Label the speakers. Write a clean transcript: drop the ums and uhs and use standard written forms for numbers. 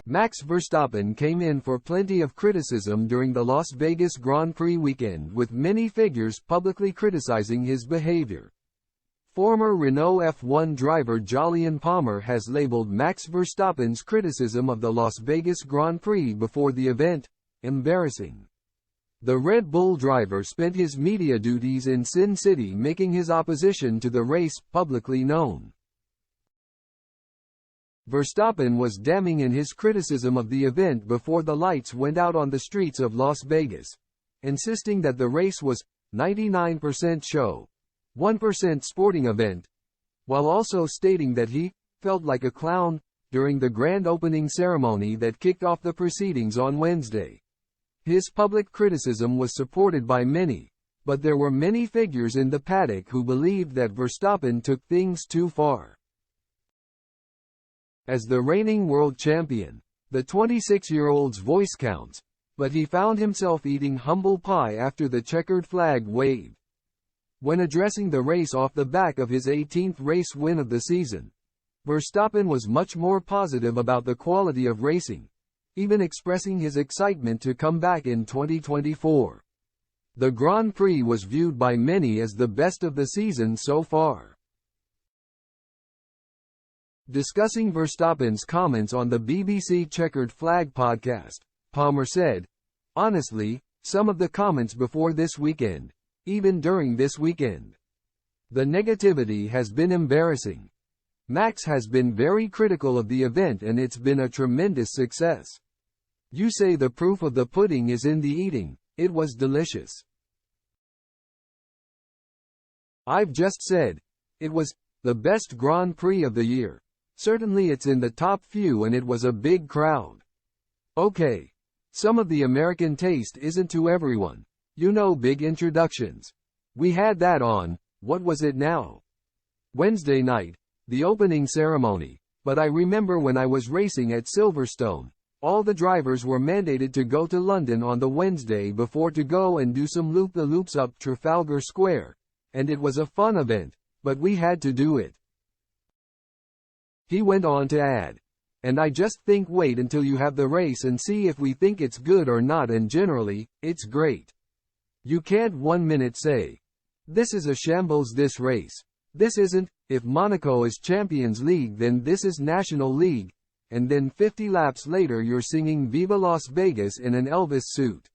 Speaker 1: Max Verstappen came in for plenty of criticism during the Las Vegas Grand Prix weekend, with many figures publicly criticizing his behavior. Former Renault F1 driver Jolyon Palmer has labeled Max Verstappen's criticism of the Las Vegas Grand Prix before the event embarrassing. The Red Bull driver spent his media duties in Sin City making his opposition to the race publicly known. Verstappen was damning in his criticism of the event before the lights went out on the streets of Las Vegas, insisting that the race was 99% show, 1% sporting event, while also stating that he felt like a clown during the grand opening ceremony that kicked off the proceedings on Wednesday. His public criticism was supported by many, but there were many figures in the paddock who believed that Verstappen took things too far. As the reigning world champion, the 26-year-old's voice counts, but he found himself eating humble pie after the checkered flag waved. When addressing the race off the back of his 18th race win of the season, Verstappen was much more positive about the quality of racing, even expressing his excitement to come back in 2024. The Grand Prix was viewed by many as the best of the season so far. Discussing Verstappen's comments on the BBC Checkered Flag podcast, Palmer said, "Honestly, some of the comments before this weekend, even during this weekend, the negativity has been embarrassing. Max has been very critical of the event and it's been a tremendous success. You say the proof of the pudding is in the eating, it was delicious. I've just said, it was the best Grand Prix of the year. Certainly it's in the top few and it was a big crowd. Okay. Some of the American taste isn't to everyone. You know, big introductions. We had that on, what was it now? Wednesday night, the opening ceremony, but I remember when I was racing at Silverstone, all the drivers were mandated to go to London on the Wednesday before to go and do some loop-the-loops up Trafalgar Square, and it was a fun event, but we had to do it." He went on to add, "And I just think wait until you have the race and see if we think it's good or not, and generally, it's great. You can't 1 minute say, this is a shambles this race. This isn't, if Monaco is Champions League then this is National League, and then 50 laps later you're singing Viva Las Vegas in an Elvis suit."